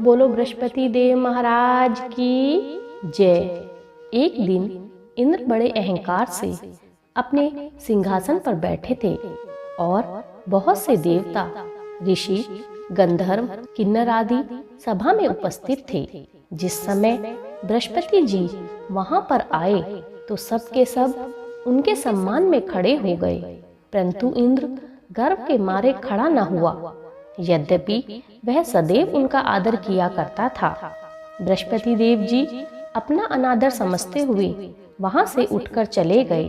बोलो बृहस्पति देव महाराज की जय। एक दिन इंद्र बड़े अहंकार से अपने सिंहासन पर बैठे थे और बहुत से देवता, ऋषि, गंधर्व, किन्नर आदि सभा में उपस्थित थे। जिस समय बृहस्पति जी वहां पर आए तो सब के सब उनके सम्मान में खड़े हो गए, परंतु इंद्र गर्व के मारे खड़ा न हुआ। यद्यपि वह सदैव उनका आदर किया करता था। बृहस्पति देव जी अपना अनादर समझते हुए वहां से उठकर चले गए।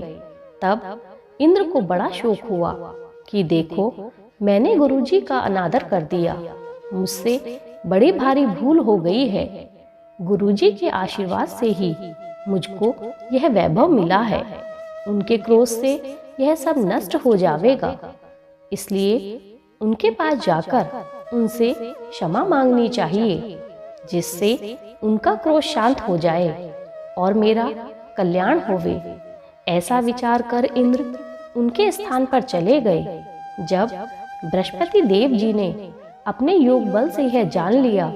तब इंद्र को बड़ा शोक हुआ कि देखो, मैंने गुरुजी का अनादर कर दिया, मुझसे बड़ी भारी भूल हो गई है। गुरुजी के आशीर्वाद से ही मुझको यह वैभव मिला है, उनके क्रोध से यह सब नष्ट हो जाएगा। इसलिए उनके पास जाकर उनसे क्षमा मांगनी चाहिए, जिससे उनका क्रोध शांत हो जाए और मेरा कल्याण होवे। ऐसा विचार कर इंद्र उनके स्थान पर चले गए। जब बृहस्पति देव जी ने अपने योग बल से यह जान लिया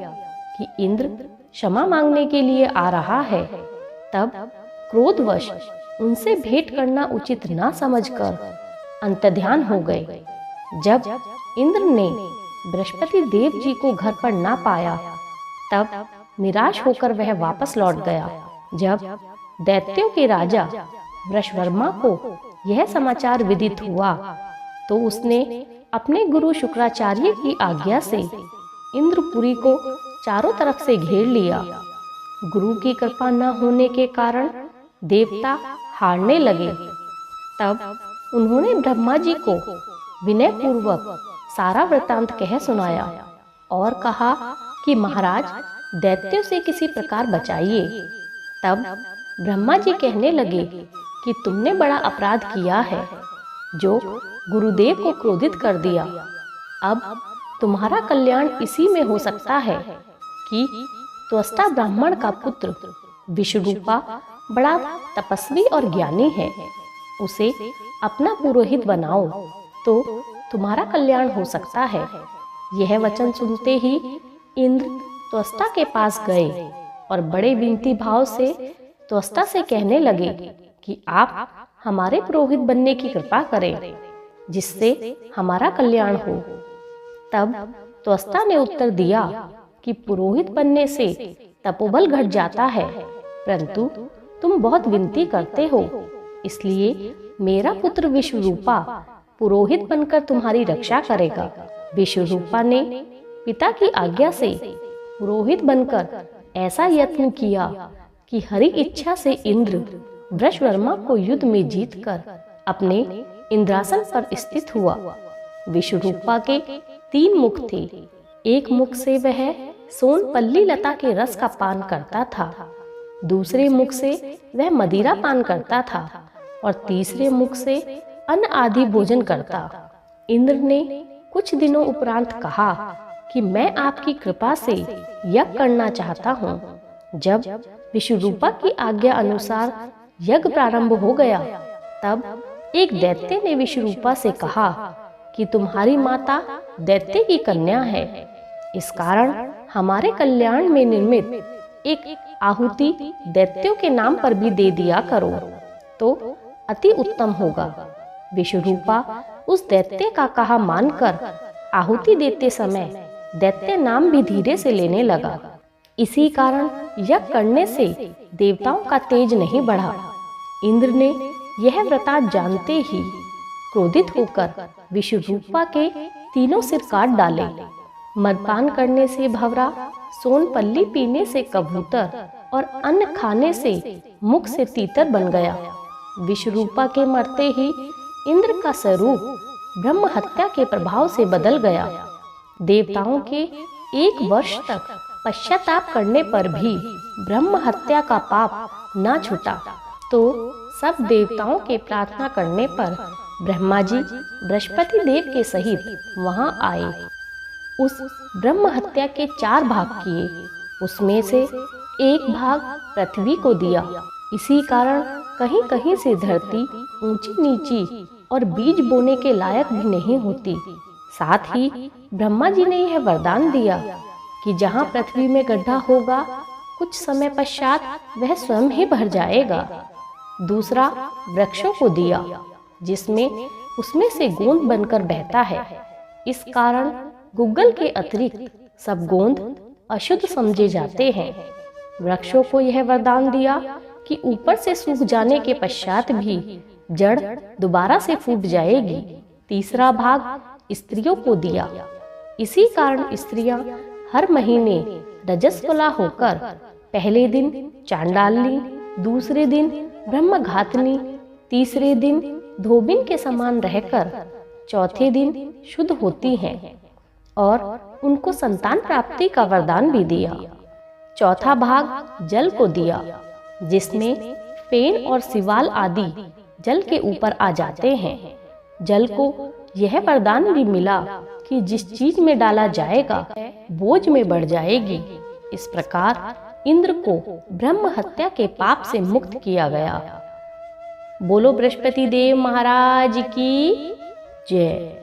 कि इंद्र क्षमा मांगने के लिए आ रहा है, तब क्रोधवश उनसे भेंट करना उचित ना समझकर अंतर्ध्यान हो गए। जब इंद्र ने बृहस्पति देव जी को घर पर ना पाया, तब निराश होकर वह वापस लौट गया। जब दैत्यों के राजा वृषवर्मा को यह समाचार विदित हुआ, तो उसने अपने गुरु शुक्राचार्य की आज्ञा से इंद्रपुरी को चारों तरफ से घेर लिया। गुरु की कृपा न होने के कारण देवता हारने लगे। तब उन्होंने ब्रह्मा जी को विनय पूर्वक सारा वृतांत कह सुनाया और कहा कि महाराज, दैत्यों से किसी प्रकार बचाइए। तब ब्रह्मा जी कहने लगे कि तुमने बड़ा अपराध किया है, जो गुरुदेव को क्रोधित कर दिया। अब तुम्हारा कल्याण इसी में हो सकता है कि त्वष्टा ब्राह्मण का पुत्र विश्वरूपा बड़ा तपस्वी और ज्ञानी है, उसे अपना पुरोहित बनाओ तो तुम्हारा कल्याण हो सकता है। यह वचन सुनते ही इंद्र त्वष्टा के पास गए और बड़े विनती भाव से त्वष्टा से कहने लगे कि आप हमारे पुरोहित बनने की कृपा करें, जिससे हमारा कल्याण हो। तब त्वष्टा ने उत्तर दिया कि पुरोहित बनने से तपोबल घट जाता है, परंतु तुम बहुत विनती करते हो, इसलिए मेरा पुत्र विश्वरूपा पुरोहित बनकर तुम्हारी रक्षा करेगा। विश्वरूपा ने पिता की आज्ञा से पुरोहित बनकर ऐसा यत्न किया कि हरि इच्छा से इंद्र वृषवर्मा को युद्ध में जीतकर अपने इंद्रासन पर स्थित हुआ। विश्वरूपा के 3 मुख थे। एक मुख से वह सोनपल्ली लता के रस का पान करता था, दूसरे मुख से वह मदिरा पान करता था और तीसरे मुख से अन्न आदि भोजन करता। इंद्र ने कुछ दिनों उपरांत कहा कि मैं आपकी कृपा से यज्ञ करना चाहता हूँ। जब विश्वरूपा की आज्ञा अनुसार यज्ञ प्रारंभ हो गया, तब एक दैत्य ने विश्वरूपा से कहा कि तुम्हारी माता दैत्य की कन्या है, इस कारण हमारे कल्याण में निर्मित एक आहुति दैत्यों के नाम पर भी दे दिया करो तो अति उत्तम होगा। विश्वरूपा उस दैत्य का कहा मानकर आहुति देते समय दैत्य नाम भी धीरे से लेने लगा। इसी कारण यज्ञ करने से देवताओं का तेज नहीं बढ़ा। इंद्र ने यह वृतांत जानते ही क्रोधित होकर विश्वरूपा के 3 सिर काट डाले। मदपान करने से भंवरा, सोनपल्ली पीने से कबूतर और अन्न खाने से मुख से तीतर बन गया। विश्वरूपा के मरते ही इंद्र का स्वरूप ब्रह्म हत्या के प्रभाव से बदल गया। देवताओं के 1 वर्ष तक पश्चाताप करने पर भी ब्रह्म हत्या का पाप ना छूटा, तो सब देवताओं के प्रार्थना करने पर ब्रह्मा जी बृहस्पति देव के सहित वहां आए। उस ब्रह्म हत्या के 4 भाग किए, उसमें से एक भाग पृथ्वी को दिया। इसी कारण कहीं कहीं से धरती ऊंची नीची और बीज बोने के लायक भी नहीं होती। साथ ही ब्रह्मा जी ने यह वरदान दिया कि जहाँ पृथ्वी में गड्ढा होगा कुछ समय पश्चात वह स्वयं ही भर जाएगा। दूसरा, वृक्षों को दिया जिसमें उसमें से गोंद बनकर बहता है। इस कारण गुग्गल के अतिरिक्त सब गोंद अशुद्ध समझे जाते हैं। वृक्षों को यह वरदान दिया कि ऊपर से सूख जाने के पश्चात भी जड़ दोबारा से फूट जाएगी। तीसरा भाग स्त्रियों को दिया। इसी कारण स्त्रियां हर महीने रजस्वला होकर पहले दिन चांडालनी, दूसरे दिन ब्रह्मघातनी, तीसरे दिन धोबिन के समान रहकर चौथे दिन शुद्ध होती हैं और उनको संतान प्राप्ति का वरदान भी दिया। चौथा भाग जल को दिया जिसमें फेन और सिवाल आदि जल के ऊपर आ जाते हैं। जल को यह वरदान भी मिला कि जिस चीज में डाला जाएगा बोझ में बढ़ जाएगी। इस प्रकार इंद्र को ब्रह्म हत्या के पाप से मुक्त किया गया। बोलो बृहस्पति देव महाराज की जय।